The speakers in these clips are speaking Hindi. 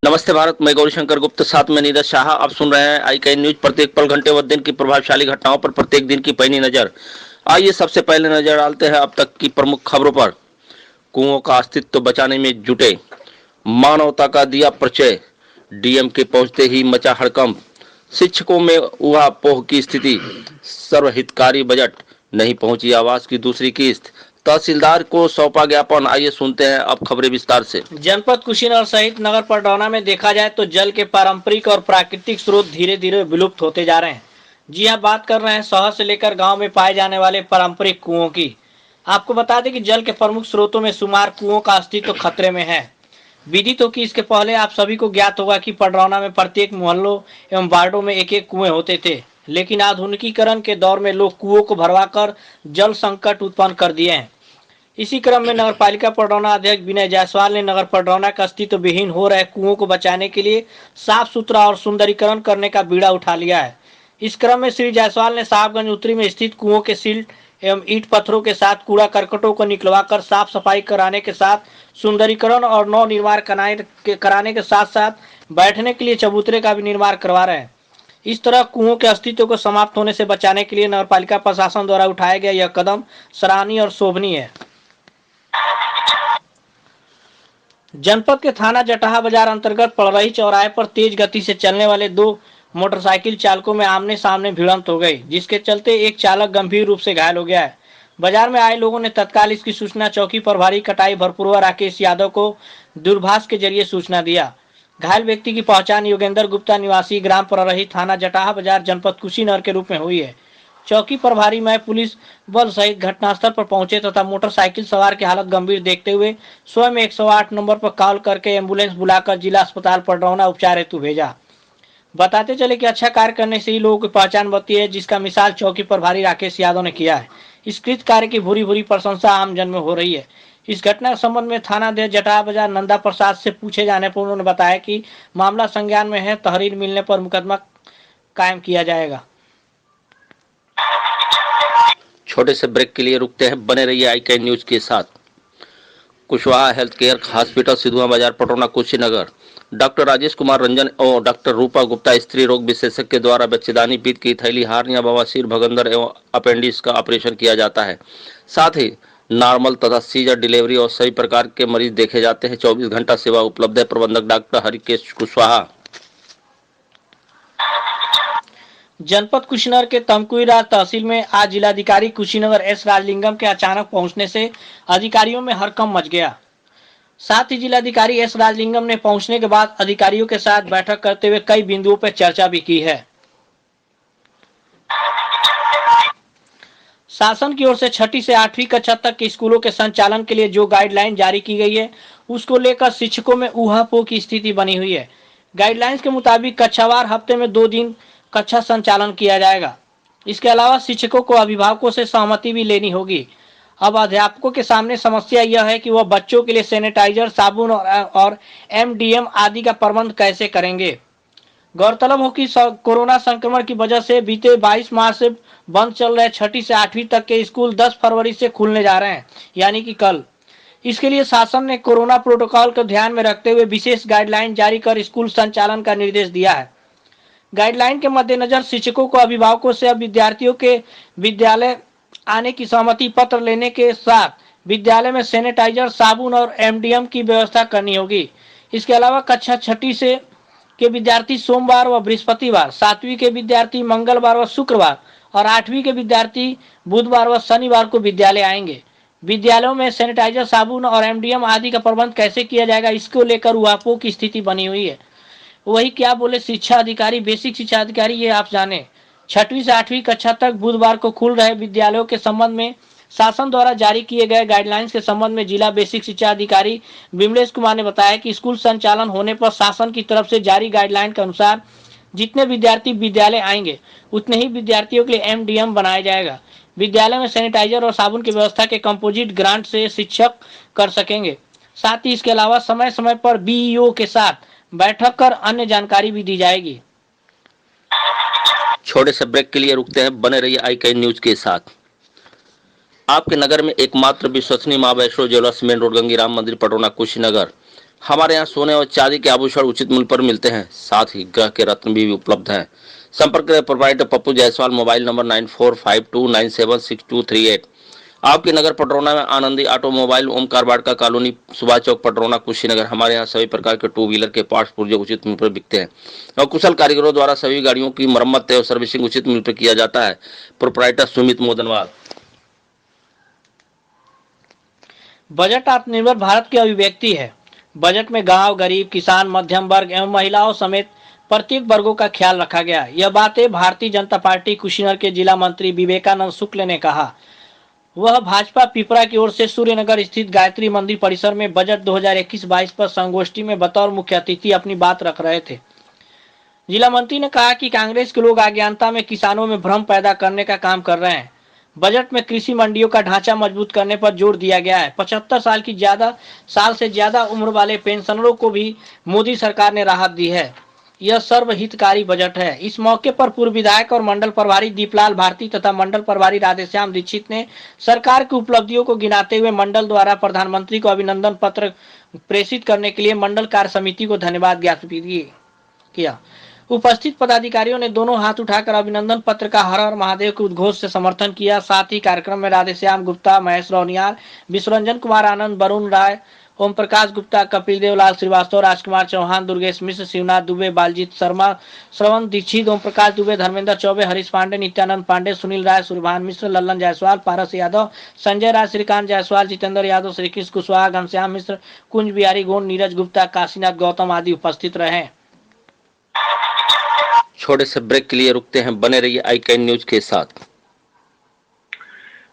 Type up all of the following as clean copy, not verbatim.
नमस्ते भारत, मैं गौरीशंकर गुप्त, साथ में नीरज शाह। आप सुन रहे हैं आई कैन न्यूज। प्रत्येक पल, घंटे व दिन की प्रभावशाली घटनाओं पर प्रत्येक दिन की पैनी नजर। आइए सबसे पहले नजर डालते हैं अब तक की प्रमुख खबरों पर। कुओं का अस्तित्व बचाने में जुटे, मानवता का दिया परिचय। डीएम के पहुंचते ही मचा हड़कंप। शिक्षकों में ऊहापोह की स्थिति। सर्वहितकारी बजट, नहीं पहुंची आवास की दूसरी किस्त। तहसीलदार को सौंपा ज्ञापन। आइए सुनते हैं अब खबरें विस्तार से। जनपद कुशीनगर सहित नगर परडौना में देखा जाए तो जल के पारंपरिक और प्राकृतिक स्रोत धीरे धीरे विलुप्त होते जा रहे हैं। जी हाँ, बात कर रहे हैं शहर से लेकर गांव में पाए जाने वाले पारंपरिक कुओं की। आपको बता दें कि जल के प्रमुख स्रोतों में शुमार कुओं का अस्तित्व खतरे में है। विदित हो कि इसके पहले आप सभी को ज्ञात होगा कि पडरौना में प्रत्येक मोहल्लों एवं वार्डों में एक एक कुएं होते थे, लेकिन आधुनिकीकरण के दौर में लोग कुओं को भरवाकर जल संकट उत्पन्न कर दिए हैं। इसी क्रम में नगर पालिका पडरौना अध्यक्ष विनय जायसवाल ने नगर पडरौना का अस्तित्व विहीन हो रहे कुओं को बचाने के लिए साफ सुथरा और सुंदरीकरण करने का बीड़ा उठा लिया है। इस क्रम में श्री जायसवाल ने साहबगंज उत्तरी में स्थित कुओं के सिल्ट एवं ईंट पत्थरों के साथ कूड़ा करकटों को निकलवाकर साफ सफाई कराने के साथ सुंदरीकरण और नव निर्माण कराने के साथ साथ बैठने के लिए चबूतरे का भी निर्माण करवा रहे हैं। इस तरह कुओं के अस्तित्व को समाप्त होने से बचाने के लिए नगर पालिका प्रशासन द्वारा उठाया गया यह कदम सराहनीय और शोभनीय है। जनपद के थाना जटाहा बाजार अंतर्गत पड़रही चौराहे पर तेज गति से चलने वाले दो मोटरसाइकिल चालकों में आमने सामने भिड़ंत हो गई, जिसके चलते एक चालक गंभीर रूप से घायल हो गया है। बाजार में आए लोगों ने तत्काल इसकी सूचना चौकी प्रभारी कटाई भरपुरवा राकेश यादव को दूरभाष के जरिए सूचना दिया। घायल व्यक्ति की पहचान योगेंद्र गुप्ता निवासी ग्राम पड़रही थाना जटाहा बाजार जनपद कुशीनगर के रूप में हुई है। चौकी प्रभारी में पुलिस बल सहित घटनास्थल पर पहुंचे तथा मोटरसाइकिल सवार की हालत गंभीर देखते हुए स्वयं 108 नंबर पर कॉल करके एम्बुलेंस बुलाकर जिला अस्पताल पडरौना उपचार हेतु भेजा। बताते चले कि अच्छा कार्य करने से ही लोगों की पहचान बनती है, जिसका मिसाल चौकी प्रभारी राकेश यादव ने किया है। इस कृत कार्य की भूरी भूरी प्रशंसा आम जन में हो रही है। इस घटना के संबंध में थाना अध्यक्ष जटाहा बाजार नंदा प्रसाद से पूछे जाने पर उन्होंने बताया कि मामला संज्ञान में है, तहरीर मिलने पर मुकदमा कायम किया जाएगा। छोटे से ब्रेक के लिए रुकते हैं, बने रहिए आई कैन न्यूज के साथ। Kushwaha health care hospital, Sidhua बाजार, पटौना, कुशीनगर। डॉक्टर राजेश कुमार रंजन और डॉक्टर रूपा गुप्ता स्त्री रोग विशेषज्ञ द्वारा बच्चेदानी, पीत की थैली, हार्निया, बवासीर, भगंदर एवं अपेंडिक्स का ऑपरेशन किया जाता है। साथ ही नॉर्मल तथा सीजर डिलीवरी और सभी प्रकार के मरीज देखे जाते हैं। 24 घंटा सेवा उपलब्ध है। प्रबंधक डॉक्टर हरिकेश कुशवाहा। जनपद कुशीनगर के तमकुईराज तहसील में आज जिलाधिकारी कुशीनगर एस राजलिंगम के अचानक पहुंचने से अधिकारियों में हड़कंप मच गया। साथ ही जिलाधिकारी एस राजलिंगम ने पहुंचने के बाद अधिकारियों के साथ बैठक करते हुए कई बिंदुओं पर चर्चा भी की है। शासन की ओर से 6ठी से 8वीं कक्षा तक के स्कूलों के संचालन के लिए जो गाइडलाइन जारी की गई है, उसको लेकर शिक्षकों में ऊहापोह की स्थिति बनी हुई है। गाइडलाइंस के मुताबिक कक्षावार हफ्ते में 2 दिन कक्षा संचालन किया जाएगा। इसके अलावा शिक्षकों को अभिभावकों से सहमति भी लेनी होगी। अब अध्यापकों के सामने समस्या यह है कि वह बच्चों के लिए सैनिटाइजर, साबुन और एमडीएम आदि का प्रबंध कैसे करेंगे। गौरतलब हो कि कोरोना संक्रमण की वजह से बीते 22 मार्च से बंद चल रहे 6ठी से 8वीं तक के स्कूल 10 फरवरी से खुलने जा रहे हैं, यानी कि कल। इसके लिए शासन ने कोरोना प्रोटोकॉल को ध्यान में रखते हुए विशेष गाइडलाइन जारी कर स्कूल संचालन का निर्देश दिया है। गाइडलाइन के मद्देनजर शिक्षकों को अभिभावकों से अब विद्यार्थियों के विद्यालय आने की सहमति पत्र लेने के साथ विद्यालय में सैनिटाइजर, साबुन और एमडीएम की व्यवस्था करनी होगी। इसके अलावा कक्षा 6ठी से के विद्यार्थी सोमवार व बृहस्पतिवार, 7वीं के विद्यार्थी मंगलवार व शुक्रवार और 8वीं के विद्यार्थी बुधवार व शनिवार को विद्यालय आएंगे। विद्यालयों में सैनिटाइजर, साबुन और एमडीएम आदि का प्रबंध कैसे किया जाएगा, इसको लेकर ऊहापोह की स्थिति बनी हुई है। वही क्या बोले शिक्षा अधिकारी, बेसिक शिक्षा अधिकारी, ये आप जाने। 6वीं से 8वीं कक्षा तक बुधवार को खुल रहे विद्यालयों के संबंध में शासन द्वारा जारी किए गए गाइडलाइंस के संबंध में जिला बेसिक शिक्षा अधिकारी विमलेश कुमार ने बताया कि स्कूल संचालन होने पर शासन की तरफ से जारी गाइडलाइन के अनुसार जितने विद्यार्थी विद्यालय आएंगे उतने ही विद्यार्थियों के लिए एमडीएम बनाया जाएगा। विद्यालय में सैनिटाइजर और साबुन की व्यवस्था के कंपोजिट ग्रांट से शिक्षक कर सकेंगे। साथ ही इसके अलावा समय समय पर बीईओ के साथ बैठक कर अन्य जानकारी भी दी जाएगी। छोटे से ब्रेक के लिए रुकते हैं, बने रहिए आई कैन न्यूज के साथ। आपके नगर में एकमात्र विश्वसनीय मां वैष्णो ज्वेलर्स, मेन रोड, गंगीराम मंदिर, पटौना, कुशीनगर। हमारे यहाँ सोने और चांदी के आभूषण उचित मूल्य पर मिलते हैं, साथ ही ग्रह के रत्न भी उपलब्ध हैं। संपर्क करें proprietor Pappu Jaiswal, mobile number 9452976238। आपके नगर पटरौना में आनंदी ऑटोमोबाइल, ओमकार वाडका कॉलोनी, सुभाष चौक पटरौना, कुशीनगर। हमारे यहाँ सभी प्रकार के टू व्हीलर के पार्ट्स पुर्जे उचित मूल्य पर बिकते हैं और कुशल कारीगरों द्वारा सभी गाड़ियों की मरम्मत और सर्विसिंग उचित मूल्य पर किया जाता है। प्रोप्राइटर सुमित मोदनवाल। बजट आत्मनिर्भर भारत की अभिव्यक्ति है। बजट में गांव, गरीब, किसान, मध्यम वर्ग एवं महिलाओं समेत प्रत्येक वर्गों का ख्याल रखा गया। यह बातें भारतीय जनता पार्टी कुशीनगर के जिला मंत्री विवेकानंद शुक्ल ने कहा। वह भाजपा पिपरा की ओर से सूर्यनगर स्थित गायत्री मंदिर परिसर में बजट 2021-22 पर संगोष्ठी में बतौर मुख्य अतिथि अपनी बात रख रहे थे। जिला मंत्री ने कहा कि कांग्रेस के लोग अज्ञानता में किसानों में भ्रम पैदा करने का काम कर रहे हैं। बजट में कृषि मंडियों का ढांचा मजबूत करने पर जोर दिया गया है। 75 साल से ज्यादा उम्र वाले पेंशनरों को भी मोदी सरकार ने राहत दी है। यह सर्वहितकारी बजट है। इस मौके पर पूर्व विधायक और मंडल प्रभारी दीपलाल भारती तथा मंडल प्रभारी राधेश्याम दीक्षित ने सरकार की उपलब्धियों को गिनाते हुए मंडल द्वारा प्रधानमंत्री को अभिनंदन पत्र प्रेषित करने के लिए मंडल कार्य समिति को धन्यवाद ज्ञापित किया। उपस्थित पदाधिकारियों ने दोनों हाथ उठाकर अभिनंदन पत्र का हर हर महादेव के उद्घोष से समर्थन किया। साथ ही कार्यक्रम में राधेश्याम गुप्ता, महेश रौनियाल, विश्वरंजन कुमार आनंद, वरुण राय, ओम प्रकाश गुप्ता, कपिल देवलाल श्रीवास्तव, राजकुमार चौहान, दुर्गेश मिश्र, शिवनाथ दुबे, बालजीत शर्मा, श्रवण दीक्षित, ओम प्रकाश दुबे, धर्मेंद्र चौबे, हरीश पांडे, नित्यानंद पांडे, सुनील राय, सूर्यभान मिश्र, लल्लन जायसवाल, पारस यादव, संजय राय, श्रीकांत जायसवाल, जितेंद्र यादव, श्रीकृष्ण कुशवाहा, घनश्याम मिश्र, कुंज बिहारी गोंड, नीरज गुप्ता, काशीनाथ गौतम आदि उपस्थित रहे। छोटे से ब्रेक के लिए रुकते हैं, बने रहिए आई कैन न्यूज के साथ।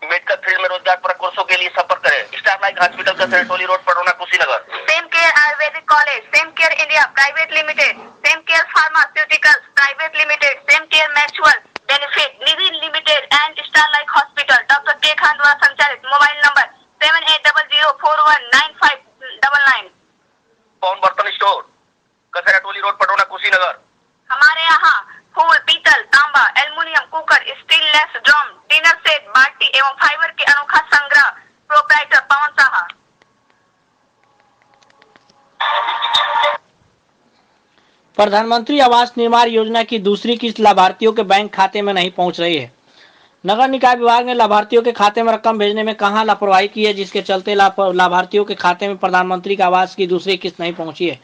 मेडिकल फील्ड में रोजगार पर कोर्सों के लिए संपर्क करें। स्टारलाइट हॉस्पिटल का Toli road Padrauna Kushinagar. Same care ayurvedic college, same care India private limited, same care pharmaceuticals private limited, same care mutual benefit Nidhi limited and Starlight hospital doctor K Khan द्वारा संचालित। Mobile number 7800419599। पवन बर्तन स्टोर, कसेरा टोली रोड पटरौना कुशीनगर। हमारे यहाँ फूल, पीतल, तांबा, aluminium cooker, stainless drum, dinner set, बाल्टी एवं फाइबर के अनोखा संग्रह। प्रोप्राइटर पवन साहा। प्रधानमंत्री आवास निर्माण योजना की दूसरी किस्त लाभार्थियों के बैंक खाते में नहीं पहुंच रही है। नगर निकाय विभाग ने लाभार्थियों के खाते में रकम भेजने में कहां लापरवाही की है, जिसके चलते लाभार्थियों के खाते में प्रधानमंत्री का आवास की दूसरी किस्त नहीं पहुंची है।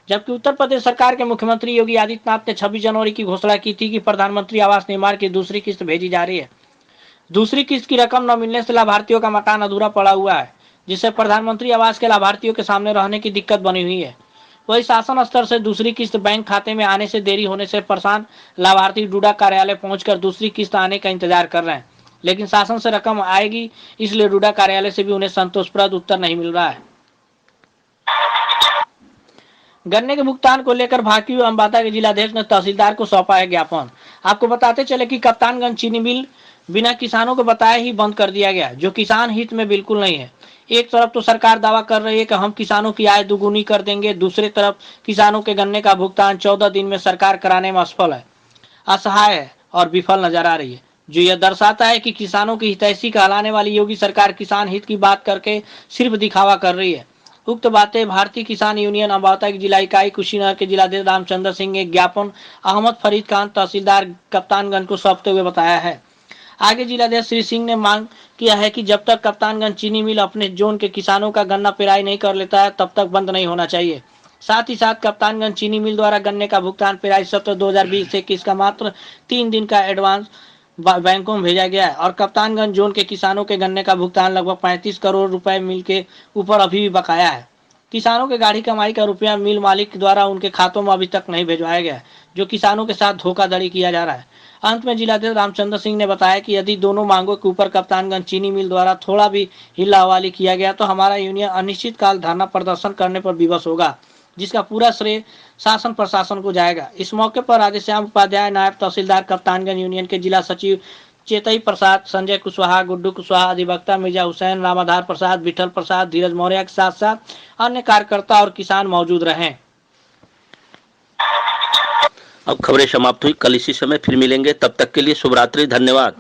जबकि उत्तर प्रदेश सरकार के मुख्यमंत्री योगी आदित्यनाथ ने 26 जनवरी की घोषणा की थी कि प्रधानमंत्री आवास निर्माण की दूसरी किस्त भेजी जा रही है। दूसरी किस्त की रकम न मिलने से लाभार्थियों का मकान अधूरा पड़ा हुआ है, जिससे प्रधानमंत्री आवास के लाभार्थियों के सामने रहने की दिक्कत बनी हुई है। वही शासन स्तर से दूसरी किस्त बैंक खाते में आने से देरी होने से परेशान लाभार्थी डूडा कार्यालय पहुंचकर दूसरी किस्त आने का इंतजार कर रहे हैं, लेकिन शासन से रकम आएगी, इसलिए डूडा कार्यालय से भी उन्हें संतोषप्रद उत्तर नहीं मिल रहा है। गन्ने के भुगतान को लेकर भाकियू अम्बाता के जिलाध्यक्ष ने तहसीलदार को सौंपा है ज्ञापन। आपको बताते चले कि कप्तानगंज चीनी मिल बिना किसानों को बताए ही बंद कर दिया गया, जो किसान हित में बिल्कुल नहीं है। एक तरफ तो सरकार दावा कर रही है कि हम किसानों की आय दुगुनी कर देंगे, दूसरी तरफ किसानों के गन्ने का भुगतान 14 दिन में सरकार कराने में असफल है, असहाय है और विफल नजर आ रही है, जो यह दर्शाता है कि किसानों की हितैषी कहलाने वाली योगी सरकार किसान हित की बात करके सिर्फ दिखावा कर रही है। उक्त बातें भारतीय किसान यूनियन अम्बाता की जिला इकाई कुशीनगर के जिलाध्यक्ष रामचंद्र सिंह ने ज्ञापन अहमद फरीद खान तहसीलदार कप्तानगंज को सौंपते हुए बताया है। आगे जिलाध्यक्ष श्री सिंह ने मांग किया है कि जब तक कप्तानगंज चीनी मिल अपने जोन के किसानों का गन्ना पेराई नहीं कर लेता है, तब तक बंद नहीं होना चाहिए। साथ ही साथ कप्तानगंज चीनी मिल द्वारा गन्ने का भुगतान पेराई सत्र 2020-21 का मात्र 3 दिन का एडवांस बैंकों में भेजा गया है और कप्तानगंज जोन के किसानों के गन्ने का भुगतान लगभग 35 करोड़ रुपए मिल के ऊपर अभी भी बकाया है। किसानों के गाड़ी कमाई का रुपया मिल मालिक द्वारा उनके खातों में अभी तक नहीं भिजवाया गया, जो किसानों के साथ धोखाधड़ी किया जा रहा है। अंत में जिलाध्यक्ष रामचंद्र सिंह ने बताया कि यदि दोनों मांगों के ऊपर कप्तानगंज चीनी मिल द्वारा थोड़ा भी हिला हवाली किया गया तो हमारा यूनियन अनिश्चितकाल धरना प्रदर्शन करने पर विवश होगा, जिसका पूरा श्रेय शासन प्रशासन को जाएगा। इस मौके पर राधेश्याम उपाध्याय, नायब तहसीलदार कप्तानगंज यूनियन के जिला सचिव चेतई प्रसाद, संजय कुशवाहा, गुड्डू कुशवाहा, अधिवक्ता मिर्जा हुसैन, रामाधार प्रसाद, विठल प्रसाद, धीरज मौर्य के साथ साथ अन्य कार्यकर्ता और किसान मौजूद रहे। अब खबरें समाप्त हुई। कल इसी समय फिर मिलेंगे, तब तक के लिए शुभ रात्रि, धन्यवाद।